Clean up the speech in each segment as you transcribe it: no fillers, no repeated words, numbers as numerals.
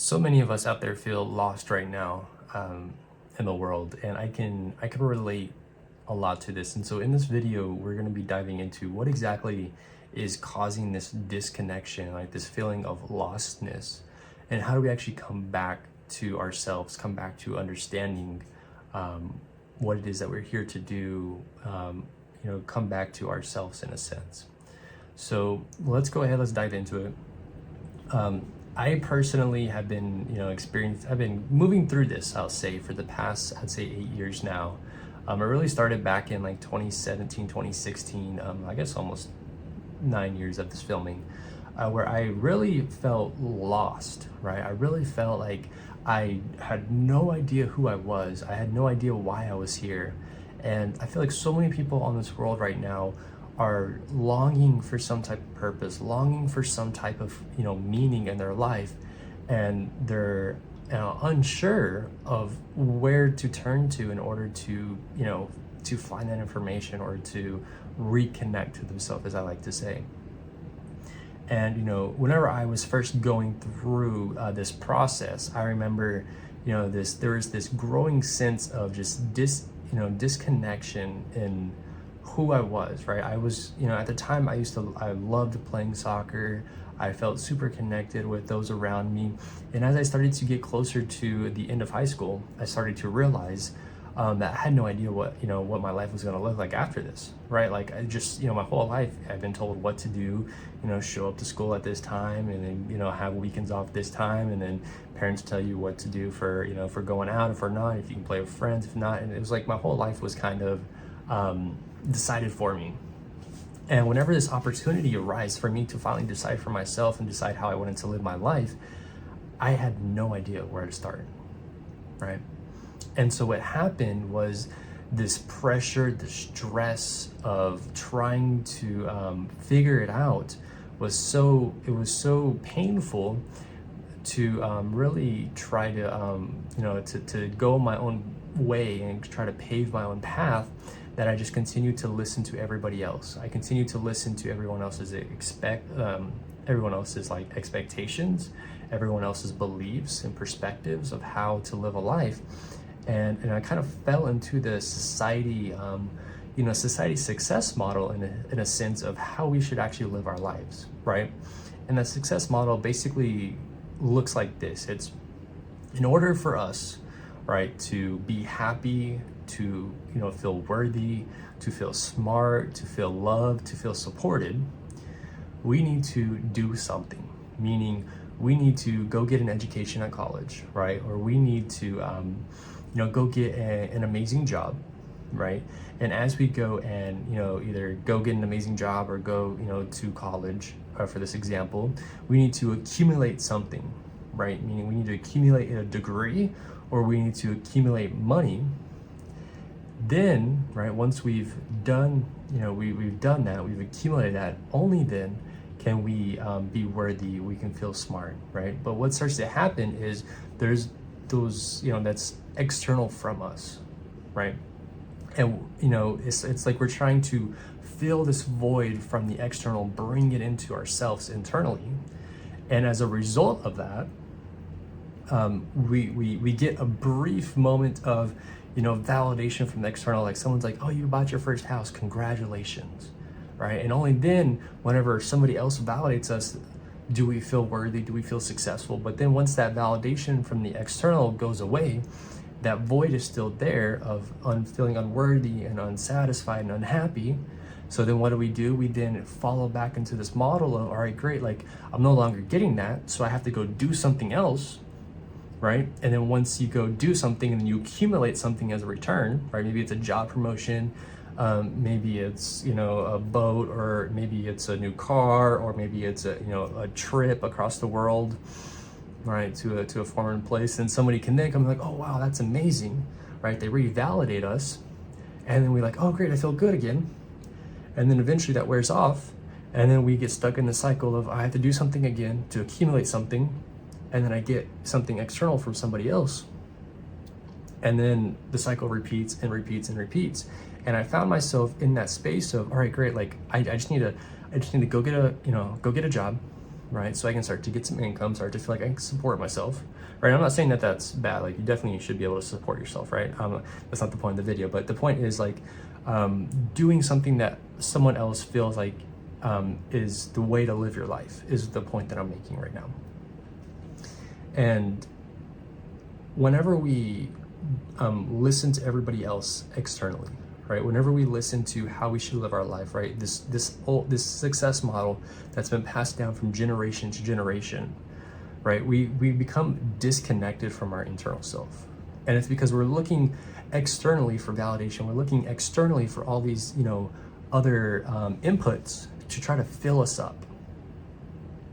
So many of us out there feel lost right now in the world, and I can relate a lot to this. And so in this video, we're going to be diving into what exactly is causing this disconnection, like this feeling of lostness, and how do we actually come back to ourselves, come back to understanding what it is that we're here to do, come back to ourselves in a sense. So let's go ahead, let's dive into it. I personally have been, I've been moving through this, I'll say, for the past, I'd say 8 years now. It really started back in like 2017, 2016, I guess almost 9 years of this filming, where I really felt lost, right? I really felt like I had no idea who I was. I had no idea why I was here. And I feel like so many people on this world right now are longing for some type of purpose, longing for some type of meaning in their life, and they're unsure of where to turn to in order to to find that information or to reconnect to themselves, as I like to say. And whenever I was first going through this process, I remember there was this growing sense of just disconnection in who I was, right? I was, at the time I loved playing soccer. I felt super connected with those around me. And as I started to get closer to the end of high school, I started to realize that I had no idea what my life was going to look like after this, right? Like I just, my whole life I've been told what to do, show up to school at this time, and then, have weekends off this time. And then parents tell you what to do for, for going out, if or not, if you can play with friends, if not. And it was like my whole life was kind of, decided for me. And whenever this opportunity arose for me to finally decide for myself and decide how I wanted to live my life, I had no idea where to start, right? And so what happened was this pressure, the stress of trying to figure it out was so painful to really try to go my own way and try to pave my own path, that I just continue to listen to everybody else. I continue to listen to everyone else's like expectations, everyone else's beliefs and perspectives of how to live a life. And I kind of fell into the society success model in a sense of how we should actually live our lives, right? And the success model basically looks like this. It's in order for us, right, to be happy, to feel worthy, to feel smart, to feel loved, to feel supported, we need to do something. Meaning we need to go get an education at college, right? Or we need to go get an amazing job, right? And as we go and either go get an amazing job or go to college, for this example, we need to accumulate something, right? Meaning we need to accumulate a degree, or we need to accumulate money. Then, right, once we've done, we've done that, we've accumulated that, only then can we be worthy, we can feel smart, right? But what starts to happen is there's those, that's external from us, right? And, it's like we're trying to fill this void from the external, bring it into ourselves internally. And as a result of that, we get a brief moment of validation from the external, like someone's like, oh, you bought your first house, congratulations, right? And only then, whenever somebody else validates us, do we feel worthy, do we feel successful. But then once that validation from the external goes away, that void is still there of feeling unworthy and unsatisfied and unhappy. So then what do? We then follow back into this model of, all right, great, like I'm no longer getting that, so I have to go do something else, right? And then once you go do something and then you accumulate something as a return, right? Maybe it's a job promotion, maybe it's a boat, or maybe it's a new car, or maybe it's a trip across the world, right, to a foreign place. And somebody can then come like, oh wow, that's amazing, right? They revalidate us, and then we're like, oh great, I feel good again. And then eventually that wears off, and then we get stuck in the cycle of I have to do something again to accumulate something, and then I get something external from somebody else, and then the cycle repeats and repeats and repeats. And I found myself in that space of, all right, great, like I just need to go get a job, right? So I can start to get some income, start to feel like I can support myself, right? I'm not saying that that's bad. Like, you definitely should be able to support yourself, right? That's not the point of the video, but the point is like doing something that someone else feels like is the way to live your life is the point that I'm making right now. And whenever we listen to everybody else externally, right? Whenever we listen to how we should live our life, right? This success model that's been passed down from generation to generation, right? We become disconnected from our internal self. And it's because we're looking externally for validation. We're looking externally for all these, other inputs to try to fill us up,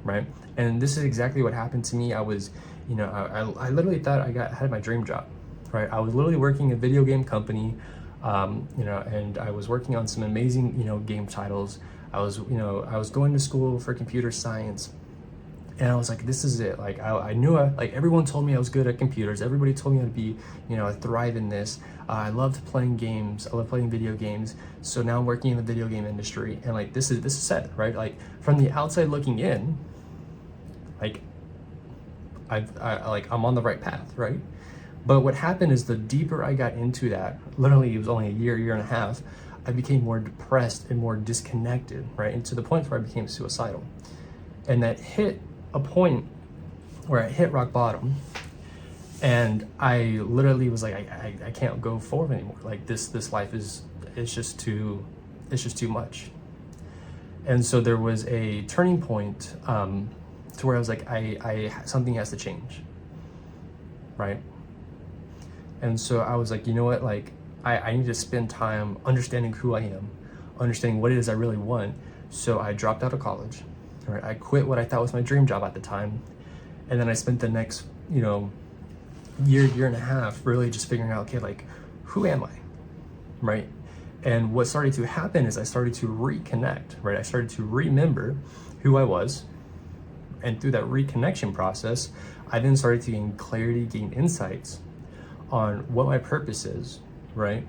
right? And this is exactly what happened to me. I was, I literally thought I had my dream job, right? I was literally working at a video game company, and I was working on some amazing, game titles. I was going to school for computer science, and I was like, this is it. Like, I knew like everyone told me I was good at computers. Everybody told me I'd be, I thrive in this. I loved playing games. I love playing video games. So now I'm working in the video game industry, and like, this is set, right? Like, from the outside looking in, like, I'm on the right path, right? But what happened is the deeper I got into that, literally it was only a year and a half, I became more depressed and more disconnected, right? And to the point where I became suicidal. And that hit a point where I hit rock bottom, and I literally was like, I can't go forward anymore. Like, this life it's just too much. And so there was a turning point to where I was like, something has to change, right? And so I was like, you know what, like, I need to spend time understanding who I am, understanding what it is I really want. So I dropped out of college, right? I quit what I thought was my dream job at the time. And then I spent the next, year and a half really just figuring out, okay, like, who am I, right? And what started to happen is I started to reconnect, right? I started to remember who I was. And through that reconnection process, I then started to gain clarity, gain insights on what my purpose is, right?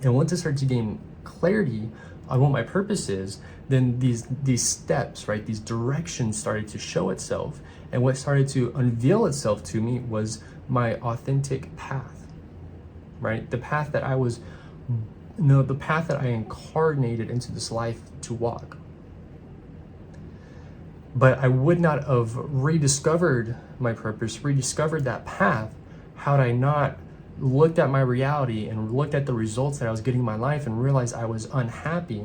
And once I started to gain clarity on what my purpose is, then these steps, right, these directions started to show itself. And what started to unveil itself to me was my authentic path, right? The path that the path that I incarnated into this life to walk. But I would not have rediscovered my purpose, rediscovered that path, had I not looked at my reality and looked at the results that I was getting in my life and realized I was unhappy,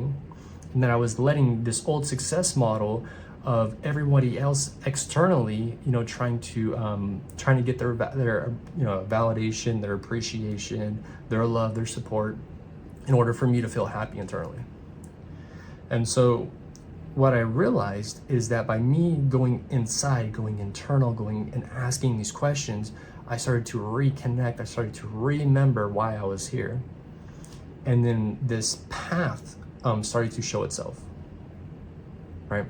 and that I was letting this old success model of everybody else externally, trying to get their validation, their appreciation, their love, their support, in order for me to feel happy internally. And so what I realized is that by me going inside, going internal, going and asking these questions, I started to reconnect. I started to remember why I was here. And then this path started to show itself, right?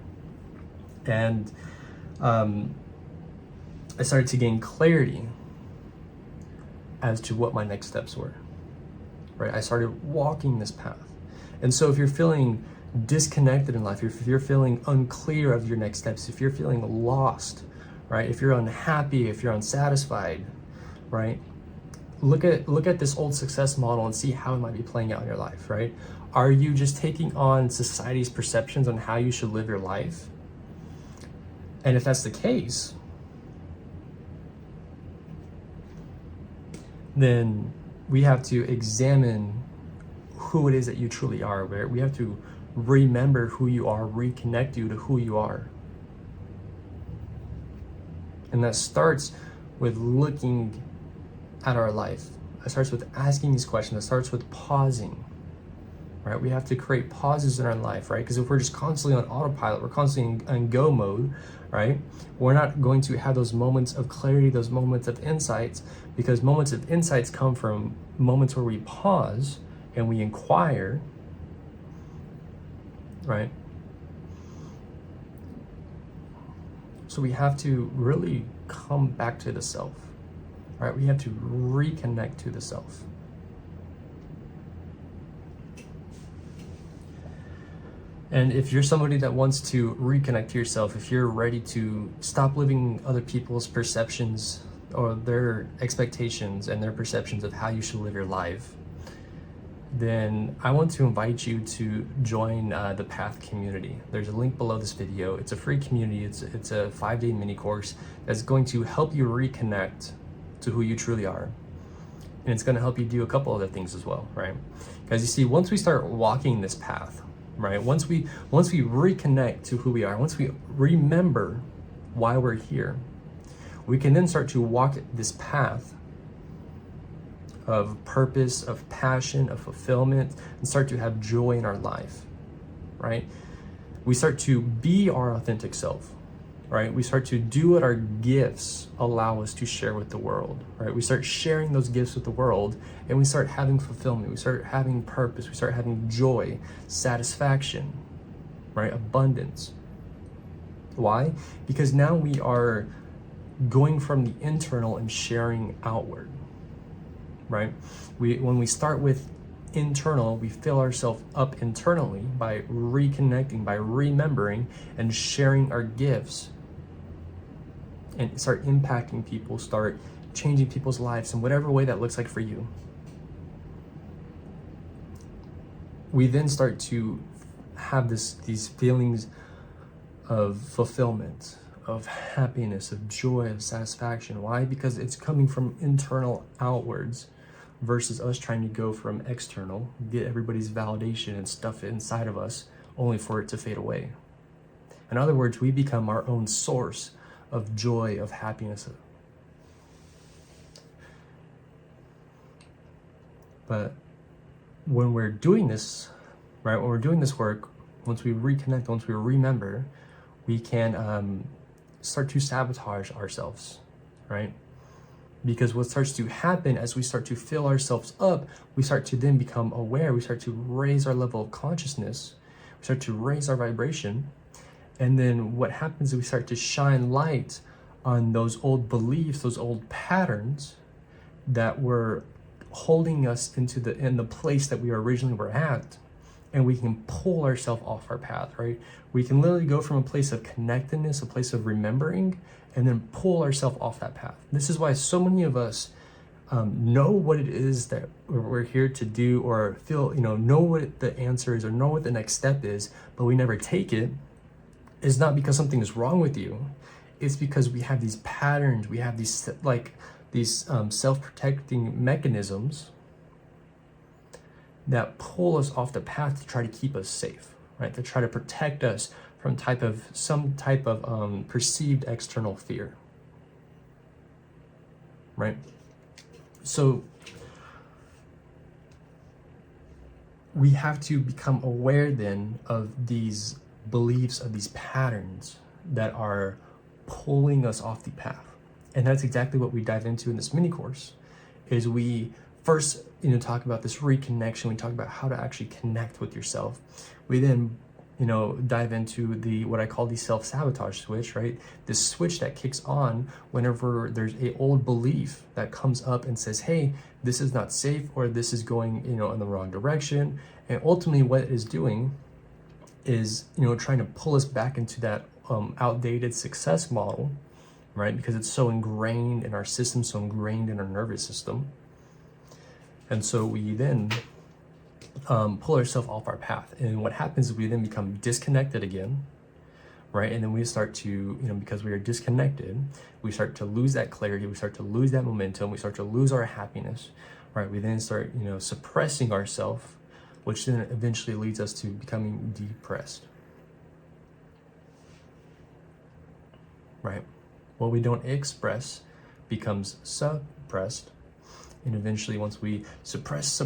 And I started to gain clarity as to what my next steps were, right? I started walking this path. And so if you're feeling disconnected in life, if you're feeling unclear of your next steps, if you're feeling lost, right? If you're unhappy, if you're unsatisfied, right? Look at this old success model and see how it might be playing out in your life, right? Are you just taking on society's perceptions on how you should live your life? And if that's the case, then we have to examine who it is that you truly are. Where we have to remember who you are, reconnect you to who you are. And that starts with looking at our life. It starts with asking these questions. It starts with pausing, right? We have to create pauses in our life, right? Because if we're just constantly on autopilot, we're constantly in go mode, right? We're not going to have those moments of clarity, those moments of insights, because moments of insights come from moments where we pause and we inquire, right? So we have to really come back to the self, right? We have to reconnect to the self. And if you're somebody that wants to reconnect to yourself, if you're ready to stop living other people's perceptions or their expectations and their perceptions of how you should live your life, then I want to invite you to join the Path community. There's a link below this video. It's a free community. It's a 5-day mini course that's going to help you reconnect to who you truly are. And it's going to help you do a couple other things as well, right? Because you see, once we start walking this path, right? Once we reconnect to who we are, once we remember why we're here, we can then start to walk this path of purpose, of passion, of fulfillment, and start to have joy in our life, right? We start to be our authentic self, right? We start to do what our gifts allow us to share with the world, right? We start sharing those gifts with the world, and we start having fulfillment. We start having purpose. We start having joy, satisfaction, right? Abundance. Why? Because now we are going from the internal and sharing outward, right? When we start with internal, we fill ourselves up internally by reconnecting, by remembering and sharing our gifts, and start impacting people, start changing people's lives in whatever way that looks like for you. We then start to have these feelings of fulfillment, of happiness, of joy, of satisfaction. Why? Because it's coming from internal outwards versus us trying to go from external, get everybody's validation and stuff it inside of us only for it to fade away. In other words, we become our own source of joy, of happiness. But when we're doing this, right, when we're doing this work, once we reconnect, once we remember, we can start to sabotage ourselves, right? Because what starts to happen as we start to fill ourselves up, we start to then become aware, we start to raise our level of consciousness, we start to raise our vibration, and then what happens is we start to shine light on those old beliefs, those old patterns that were holding us in the place that we originally were at, and we can pull ourselves off our path, right? We can literally go from a place of connectedness, a place of remembering, and then pull ourselves off that path. This is why so many of us know what it is that we're here to do, or feel, know what the answer is, or know what the next step is, but we never take it. Is not because something is wrong with you. It's because we have these patterns, we have these self-protecting mechanisms that pull us off the path to try to keep us safe, right? To try to protect us from some type of perceived external fear, right? So we have to become aware then of these beliefs, of these patterns that are pulling us off the path. And that's exactly what we dive into in this mini course. Is we first talk about this reconnection. We talk about how to actually connect with yourself. We then dive into what I call the self-sabotage switch, right? This switch that kicks on whenever there's a old belief that comes up and says, hey, this is not safe, or this is going in the wrong direction. And ultimately what it is doing is trying to pull us back into that outdated success model, right? Because it's so ingrained in our system, so ingrained in our nervous system. And so we then pull ourselves off our path. And what happens is we then become disconnected again, right? And then we start to, because we are disconnected, we start to lose that clarity, we start to lose that momentum, we start to lose our happiness, right? We then start, suppressing ourselves, which then eventually leads us to becoming depressed, right? What we don't express becomes suppressed. And eventually once we suppress,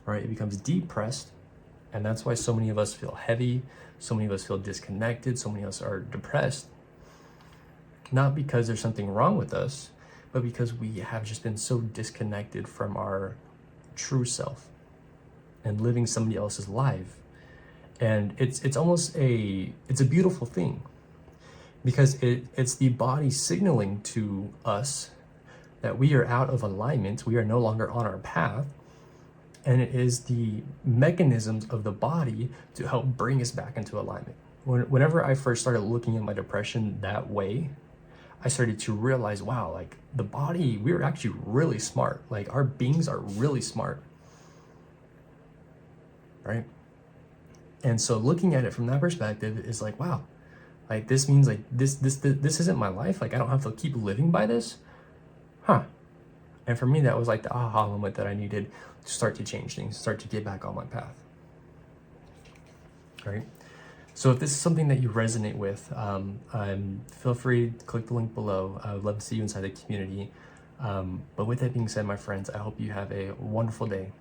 right, it becomes depressed. And that's why so many of us feel heavy, so many of us feel disconnected, so many of us are depressed. Not because there's something wrong with us, but because we have just been so disconnected from our true self and living somebody else's life. And it's almost it's a beautiful thing, because it's the body signaling to us that we are out of alignment, we are no longer on our path, And it is the mechanisms of the body to help bring us back into alignment. Whenever I first started looking at my depression that way, I started to realize, wow, like the body, we were actually really smart. Like our beings are really smart, right? And so looking at it from that perspective is like, wow, like this means like this isn't my life. Like I don't have to keep living by this, huh? And for me, that was like the aha moment that I needed to start to change things, start to get back on my path, right? So if this is something that you resonate with, feel free to click the link below. I would love to see you inside the community. But with that being said, my friends, I hope you have a wonderful day.